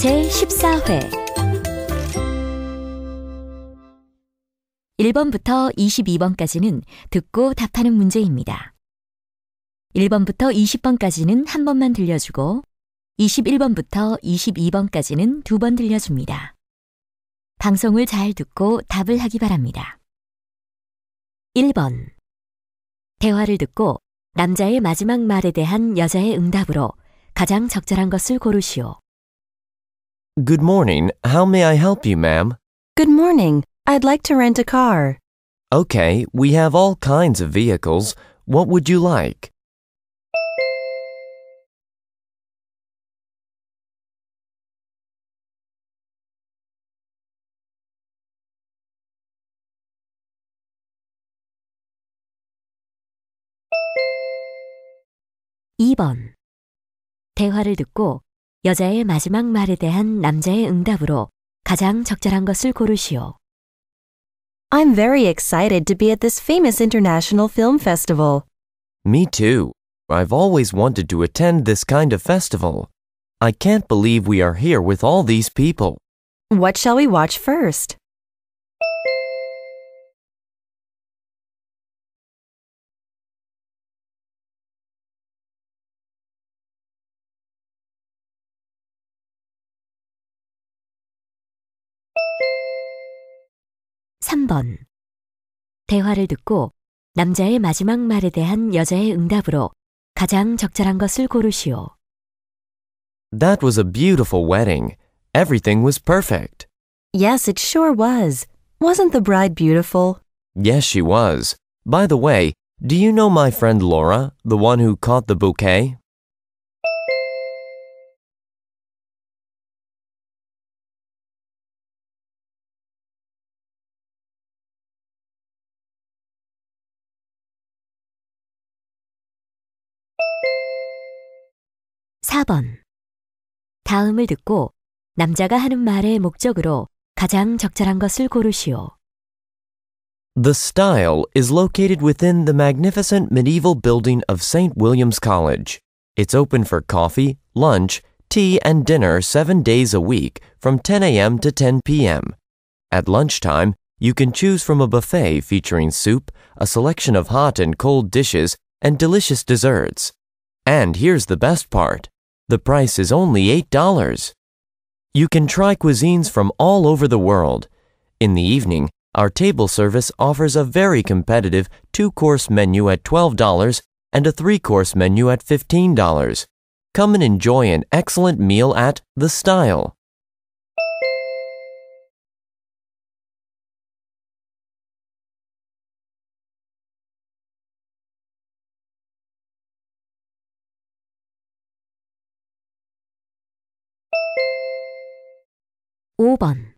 제14회 1번부터 22번까지는 듣고 답하는 문제입니다. 1번부터 20번까지는 한 번만 들려주고 21번부터 22번까지는 두 번 들려줍니다. 방송을 잘 듣고 답을 하기 바랍니다. 1번. 대화를 듣고 남자의 마지막 말에 대한 여자의 응답으로 가장 적절한 것을 고르시오. Good morning. How may I help you, ma'am? Good morning. I'd like to rent a car. Okay, we have all kinds of vehicles. What would you like? (2번) 대화를 듣고 여자의 마지막 말에 대한 남자의 응답으로 가장 적절한 것을 고르시오. I'm very excited to be at this famous international film festival. Me too. I've always wanted to attend this kind of festival. I can't believe we are here with all these people. What shall we watch first? (3번) 대화를 듣고 남자의 마지막 말에 대한 여자의 응답으로 가장 적절한 것을 고르시오. That was a beautiful wedding. Everything was perfect. Yes, it sure was. Wasn't the bride beautiful? Yes, she was. By the way, do you know my friend Laura, the one who caught the bouquet? (4번) 다음을 듣고 남자가 하는 말의 목적으로 가장 적절한 것을 고르시오. The style is located within the magnificent medieval building of St. William's College. It's open for coffee, lunch, tea, and dinner 7 days a week from 10 a.m. to 10 p.m. At lunchtime, you can choose from a buffet featuring soup, a selection of hot and cold dishes, and delicious desserts. And here's the best part. The price is only $8. You can try cuisines from all over the world. In the evening, our table service offers a very competitive 2-course menu at $12 and a 3-course menu at $15. Come and enjoy an excellent meal at The Style. (5번)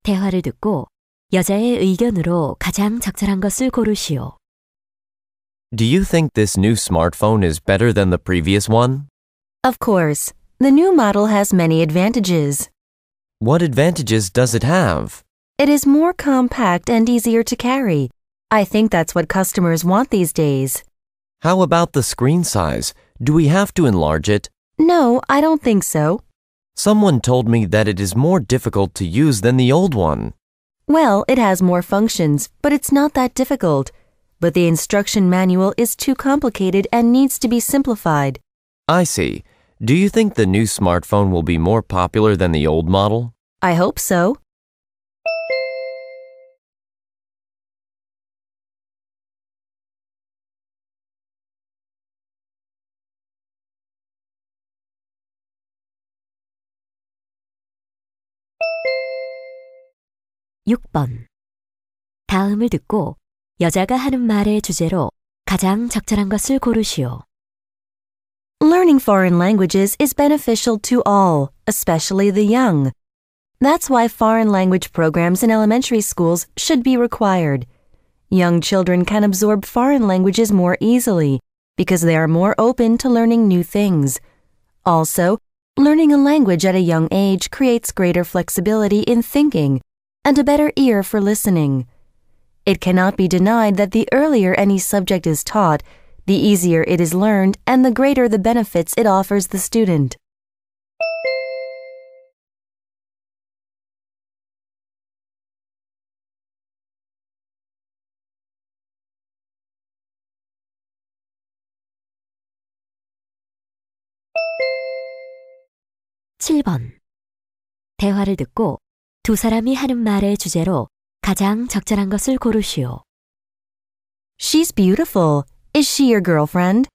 대화를 듣고 여자의 의견으로 가장 적절한 것을 고르시오. Do you think this new smartphone is better than the previous one? Of course. The new model has many advantages. What advantages does it have? It is more compact and easier to carry. I think that's what customers want these days. How about the screen size? Do we have to enlarge it? No, I don't think so. Someone told me that it is more difficult to use than the old one. Well, it has more functions, but it's not that difficult. But the instruction manual is too complicated and needs to be simplified. I see. Do you think the new smartphone will be more popular than the old model? I hope so. (6번) 다음을 듣고 여자가 하는 말의 주제로 가장 적절한 것을 고르시오. Learning foreign languages is beneficial to all, especially the young. That's why foreign language programs in elementary schools should be required. Young children can absorb foreign languages more easily because they are more open to learning new things. Also, learning a language at a young age creates greater flexibility in thinking and a better ear for listening. It cannot be denied that the earlier any subject is taught, the easier it is learned and the greater the benefits it offers the student. 7번. 대화를 듣고 두 사람이 하는 말의 주제로 가장 적절한 것을 고르시오. She's beautiful. Is she your girlfriend?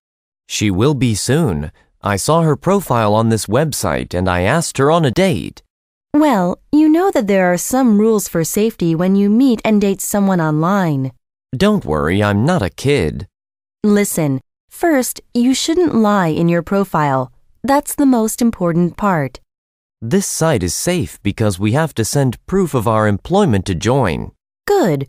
She will be soon. I saw her profile on this website and I asked her on a date. Well, you know that there are some rules for safety when you meet and date someone online. Don't worry, I'm not a kid. Listen, first, you shouldn't lie in your profile. That's the most important part. This site is safe because we have to send proof of our employment to join. Good.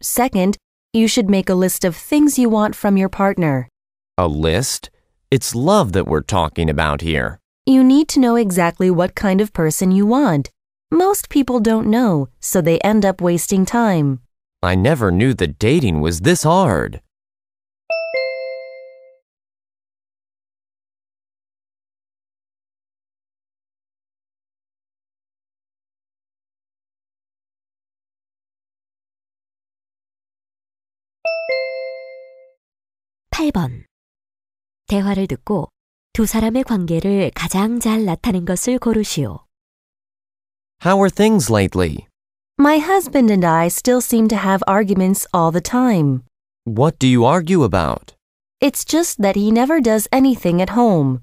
Second, you should make a list of things you want from your partner. A list? It's love that we're talking about here. You need to know exactly what kind of person you want. Most people don't know, so they end up wasting time. I never knew that dating was this hard. (8번) 대화를 듣고 두 사람의 관계를 가장 잘 나타낸 것을 고르시오. How are things lately? My husband and I still seem to have arguments all the time. What do you argue about? It's just that he never does anything at home.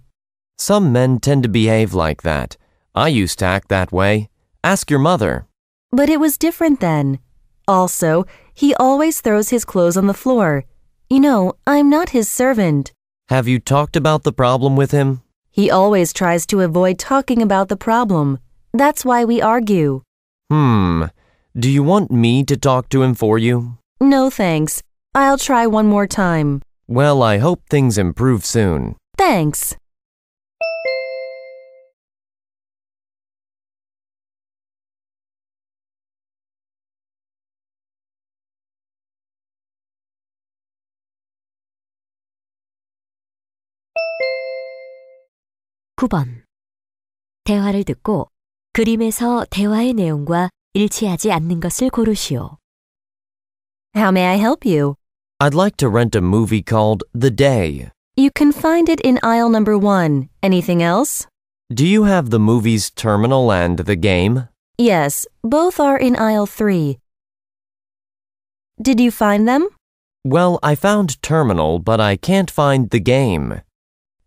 Some men tend to behave like that. I used to act that way. Ask your mother. But it was different then. Also, he always throws his clothes on the floor. You know, I'm not his servant. Have you talked about the problem with him? He always tries to avoid talking about the problem. That's why we argue. Do you want me to talk to him for you? No thanks. I'll try one more time. Well, I hope things improve soon. Thanks. (9번) 대화를 듣고 그림에서 대화의 내용과 일치하지 않는 것을 고르시오. How may I help you? I'd like to rent a movie called The Day. You can find it in aisle number 1. Anything else? Do you have the movies Terminal and The Game? Yes, both are in aisle 3. Did you find them? Well, I found Terminal, but I can't find The Game.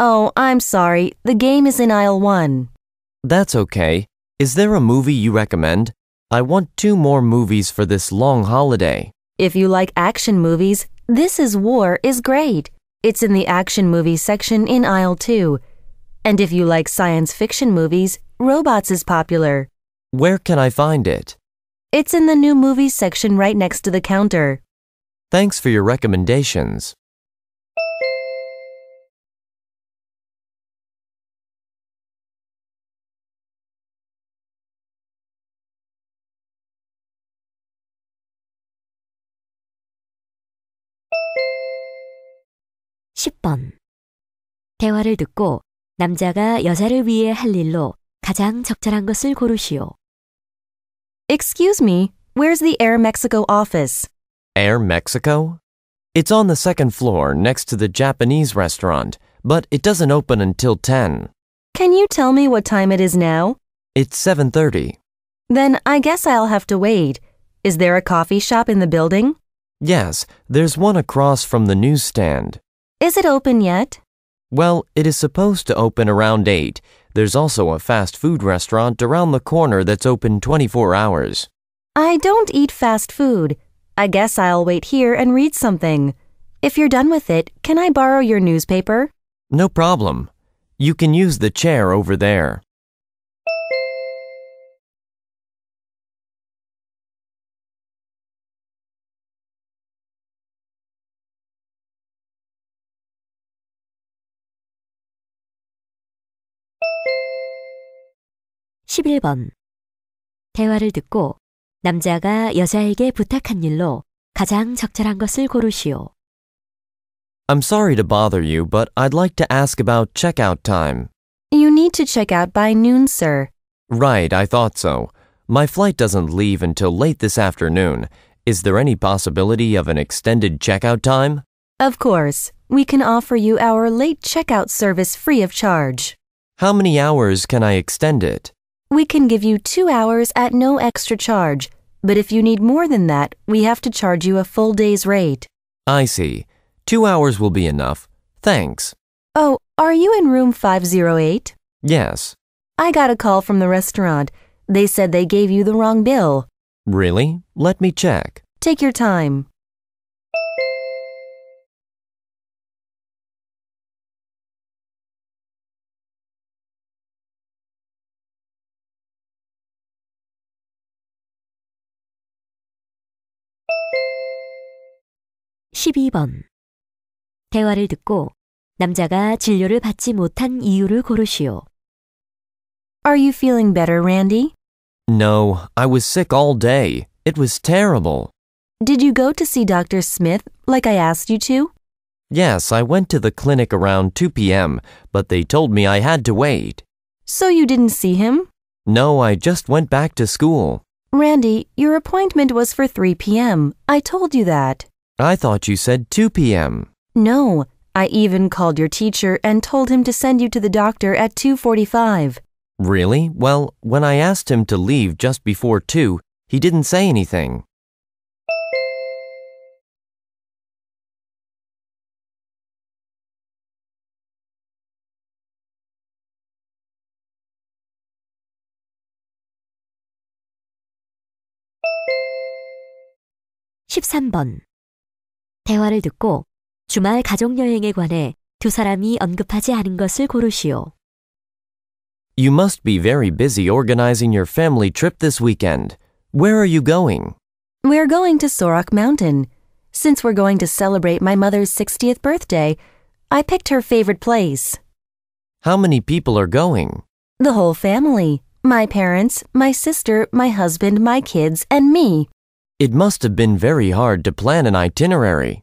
Oh, I'm sorry. The game is in aisle 1. That's okay. Is there a movie you recommend? I want 2 more movies for this long holiday. If you like action movies, This Is War is great. It's in the action movies section in aisle 2. And if you like science fiction movies, Robots is popular. Where can I find it? It's in the new movies section right next to the counter. Thanks for your recommendations. (10번) 대화를 듣고 남자가 여자를 위해 할 일로 가장 적절한 것을 고르시오. Excuse me, where's the Air Mexico office? Air Mexico? It's on the 2nd floor next to the Japanese restaurant, but it doesn't open until 10. Can you tell me what time it is now? It's 7:30. Then I guess I'll have to wait. Is there a coffee shop in the building? Yes, there's one across from the newsstand. Is it open yet? Well, it is supposed to open around 8. There's also a fast food restaurant around the corner that's open 24 hours. I don't eat fast food. I guess I'll wait here and read something. If you're done with it, can I borrow your newspaper? No problem. You can use the chair over there. (11번) 대화를 듣고 남자가 여자에게 부탁한 일로 가장 적절한 것을 고르시오. I'm sorry to bother you, but I'd like to ask about checkout time. You need to check out by noon, sir. Right, I thought so. My flight doesn't leave until late this afternoon. Is there any possibility of an extended checkout time? Of course. We can offer you our late checkout service free of charge. How many hours can I extend it? We can give you 2 hours at no extra charge, but if you need more than that, we have to charge you a full day's rate. I see. 2 hours will be enough. Thanks. Oh, are you in room 508? Yes. I got a call from the restaurant. They said they gave you the wrong bill. Really? Let me check. Take your time. (12번) 대화를 듣고 남자가 진료를 받지 못한 이유를 고르시오. Are you feeling better, Randy? No, I was sick all day. It was terrible. Did you go to see Dr. Smith like I asked you to? Yes, I went to the clinic around 2 p.m., but they told me I had to wait. So you didn't see him? No, I just went back to school. Randy, your appointment was for 3 p.m. I told you that. I thought you said 2 p.m. No, I even called your teacher and told him to send you to the doctor at 2:45. Really? Well, when I asked him to leave just before 2, he didn't say anything. (13번) 대화를 듣고 주말 가족여행에 관해 두 사람이 언급하지 않은 것을 고르시오. You must be very busy organizing your family trip this weekend. Where are you going? We're going to Sorak Mountain. Since we're going to celebrate my mother's 60th birthday, I picked her favorite place. How many people are going? The whole family. My parents, my sister, my husband, my kids, and me. It must have been very hard to plan an itinerary.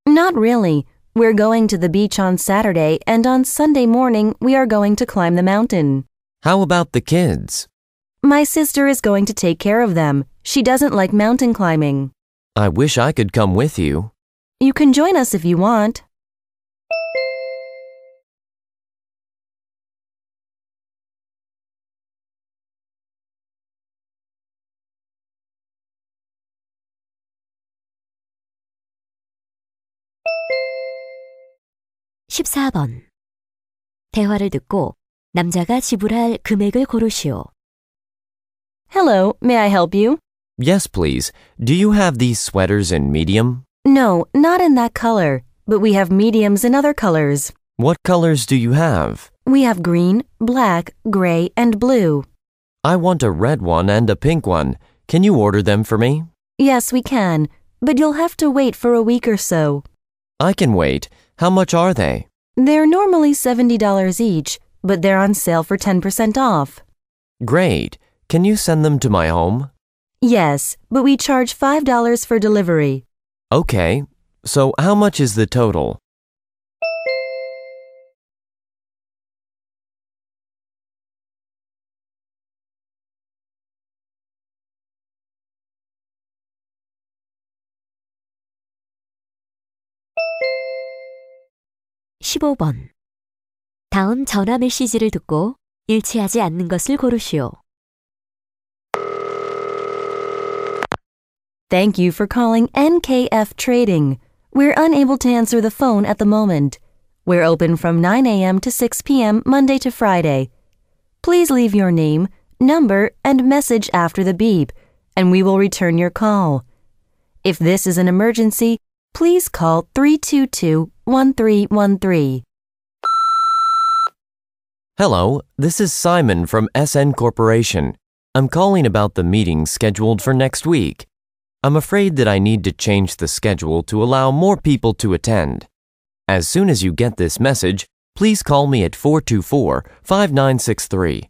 Not really. We're going to the beach on Saturday, and on Sunday morning we are going to climb the mountain. How about the kids? My sister is going to take care of them. She doesn't like mountain climbing. I wish I could come with you. You can join us if you want. (14번) 대화를 듣고 남자가 지불할 금액을 고르시오. Hello, may I help you? Yes, please. Do you have these sweaters in medium? No, not in that color, but we have mediums in other colors. What colors do you have? We have green, black, gray, and blue. I want a red one and a pink one. Can you order them for me? Yes, we can, but you'll have to wait for a week or so. I can wait. How much are they? They're normally $70 each, but they're on sale for 10% off. Great. Can you send them to my home? Yes, but we charge $5 for delivery. Okay. So how much is the total? (15번) 다음 전화 메시지를 듣고 일치하지 않는 것을 고르시오. Thank you for calling NKF Trading. We're unable to answer the phone at the moment. We're open from 9 a.m. to 6 p.m. Monday to Friday. Please leave your name, number, and message after the beep, and we will return your call. If this is an emergency, please call 322-1313. Hello, this is Simon from SN Corporation. I'm calling about the meeting scheduled for next week. I'm afraid that I need to change the schedule to allow more people to attend. As soon as you get this message, please call me at 424-5963.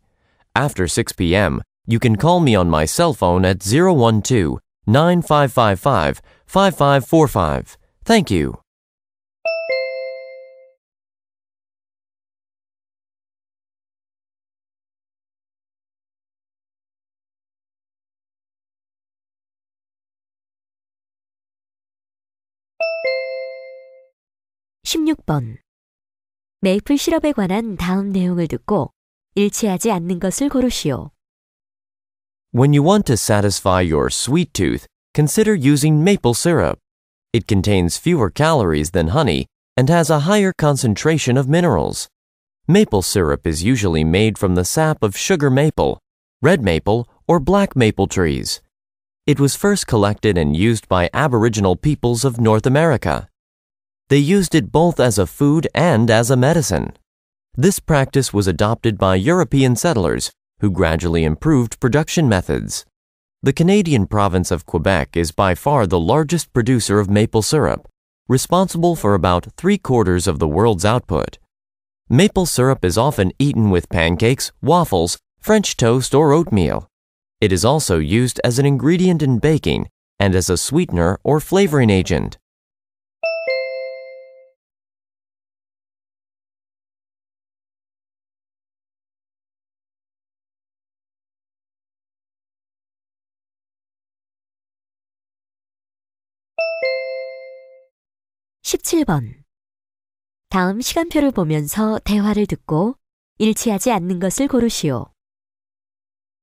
After 6 p.m., you can call me on my cell phone at 012-9555-5545. Thank you. (16번) 메이플 시럽에 관한 다음 내용을 듣고 일치하지 않는 것을 고르시오. When you want to satisfy your sweet tooth, consider using maple syrup. It contains fewer calories than honey and has a higher concentration of minerals. Maple syrup is usually made from the sap of sugar maple, red maple, or black maple trees. It was first collected and used by Aboriginal peoples of North America. They used it both as a food and as a medicine. This practice was adopted by European settlers who gradually improved production methods. The Canadian province of Quebec is by far the largest producer of maple syrup, responsible for about 3/4 of the world's output. Maple syrup is often eaten with pancakes, waffles, French toast, or oatmeal. It is also used as an ingredient in baking and as a sweetener or flavoring agent. (17번) 다음 시간표를 보면서 대화를 듣고 일치하지 않는 것을 고르시오.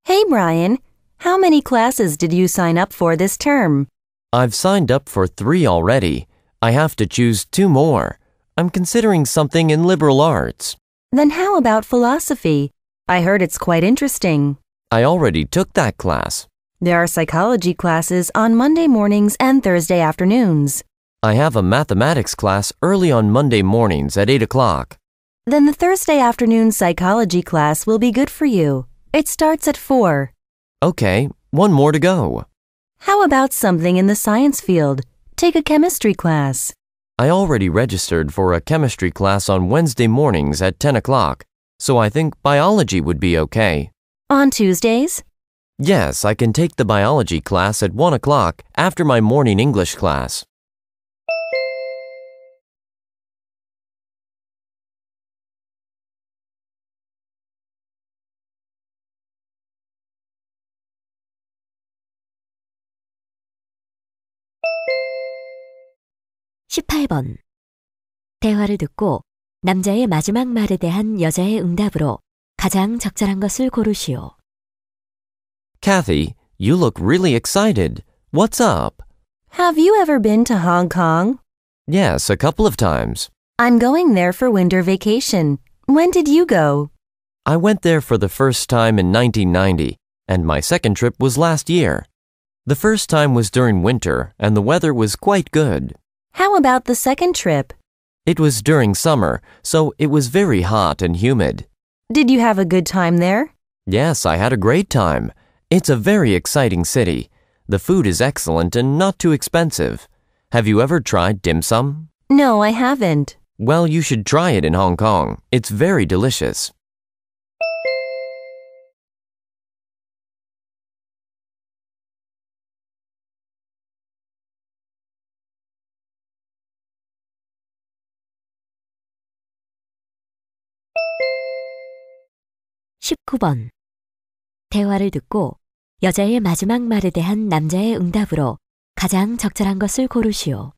Hey, Brian, how many classes did you sign up for this term? I've signed up for 3 already. I have to choose 2 more. I'm considering something in liberal arts. Then how about philosophy? I heard it's quite interesting. I already took that class. There are psychology classes on Monday mornings and Thursday afternoons. I have a mathematics class early on Monday mornings at 8 o'clock. Then the Thursday afternoon psychology class will be good for you. It starts at 4. Okay, 1 more to go. How about something in the science field? Take a chemistry class. I already registered for a chemistry class on Wednesday mornings at 10 o'clock, so I think biology would be okay. On Tuesdays? Yes, I can take the biology class at 1 o'clock after my morning English class. (18번) 대화를 듣고 남자의 마지막 말에 대한 여자의 응답으로 가장 적절한 것을 고르시오. Kathy, you look really excited. What's up? Have you ever been to Hong Kong? Yes, a couple of times. I'm going there for winter vacation. When did you go? I went there for the first time in 1990, and my second trip was last year. The first time was during winter, and the weather was quite good. How about the second trip? It was during summer, so it was very hot and humid. Did you have a good time there? Yes, I had a great time. It's a very exciting city. The food is excellent and not too expensive. Have you ever tried dim sum? No, I haven't. Well, you should try it in Hong Kong. It's very delicious. (19번) 대화를 듣고 여자의 마지막 말에 대한 남자의 응답으로 가장 적절한 것을 고르시오.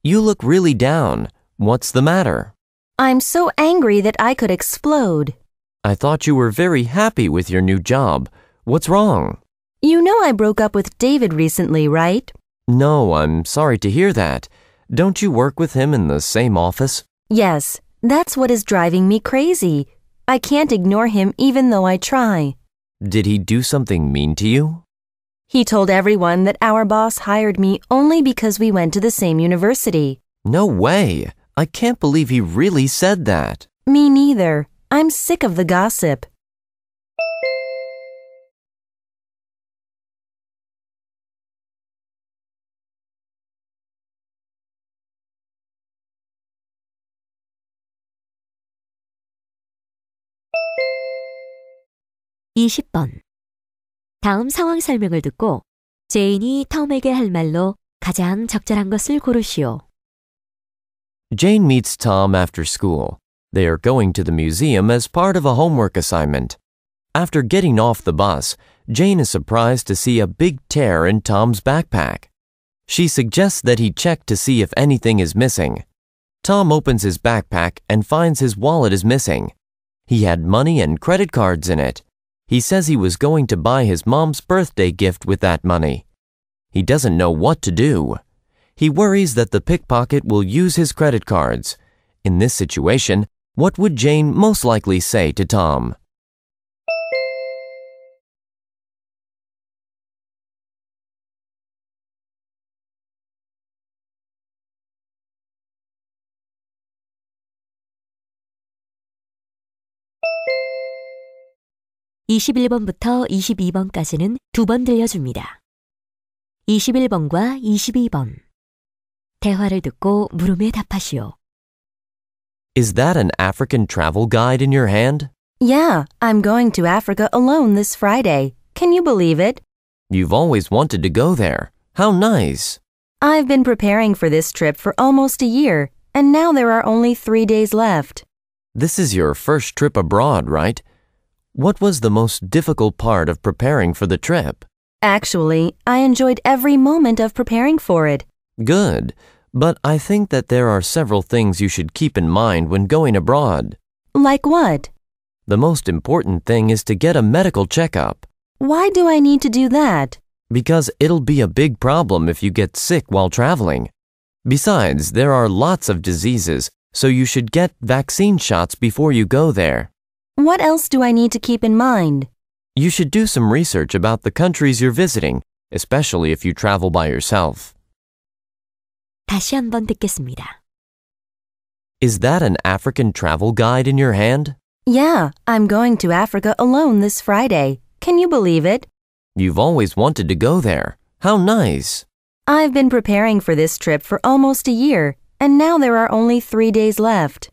You look really down. What's the matter? I'm so angry that I could explode. I thought you were very happy with your new job. What's wrong? You know I broke up with David recently, right? No, I'm sorry to hear that. Don't you work with him in the same office? Yes, that's what is driving me crazy. I can't ignore him even though I try. Did he do something mean to you? He told everyone that our boss hired me only because we went to the same university. No way. I can't believe he really said that. Me neither. I'm sick of the gossip. (20번) 다음 상황 설명을 듣고 제인이 톰에게 할 말로 가장 적절한 것을 고르시오. Jane meets Tom after school. They are going to the museum as part of a homework assignment. After getting off the bus, Jane is surprised to see a big tear in Tom's backpack. She suggests that he check to see if anything is missing. Tom opens his backpack and finds his wallet is missing. He had money and credit cards in it. He says he was going to buy his mom's birthday gift with that money. He doesn't know what to do. He worries that the pickpocket will use his credit cards. In this situation, what would Jane most likely say to Tom? (21번부터 22번까지는 두 번 들려줍니다. 21번과 22번. 대화를 듣고 물음에 답하시오. Is that an African travel guide in your hand? Yeah, I'm going to Africa alone this Friday. Can you believe it? You've always wanted to go there. How nice. I've been preparing for this trip for almost a year, and now there are only 3 days left. This is your first trip abroad, right? What was the most difficult part of preparing for the trip? Actually, I enjoyed every moment of preparing for it. Good, but I think that there are several things you should keep in mind when going abroad. Like what? The most important thing is to get a medical checkup. Why do I need to do that? Because it'll be a big problem if you get sick while traveling. Besides, there are lots of diseases, so you should get vaccine shots before you go there. What else do I need to keep in mind? You should do some research about the countries you're visiting, especially if you travel by yourself. 다시 한번 듣겠습니다. Is that an African travel guide in your hand? Yeah, I'm going to Africa alone this Friday. Can you believe it? You've always wanted to go there. How nice. I've been preparing for this trip for almost a year, and now there are only 3 days left.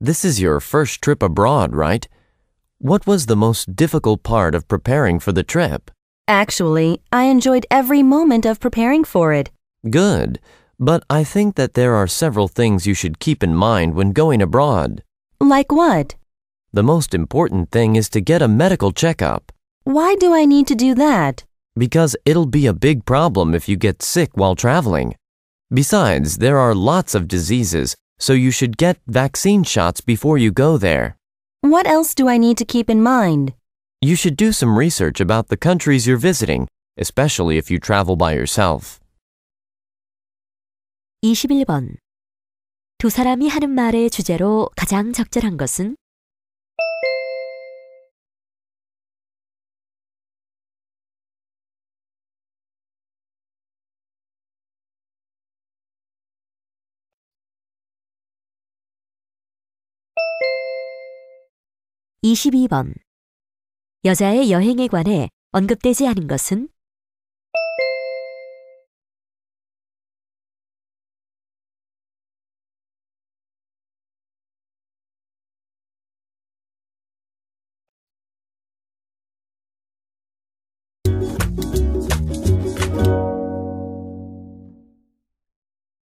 This is your first trip abroad, right? What was the most difficult part of preparing for the trip? Actually, I enjoyed every moment of preparing for it. Good, but I think that there are several things you should keep in mind when going abroad. Like what? The most important thing is to get a medical checkup. Why do I need to do that? Because it'll be a big problem if you get sick while traveling. Besides, there are lots of diseases, so you should get vaccine shots before you go there. What else do I need to keep in mind? You should do some research about the countries you're visiting, especially if you travel by yourself. 21번. 두 사람이 하는 말의 주제로 가장 적절한 것은? (22번) 여자의 여행에 관해 언급되지 않은 것은?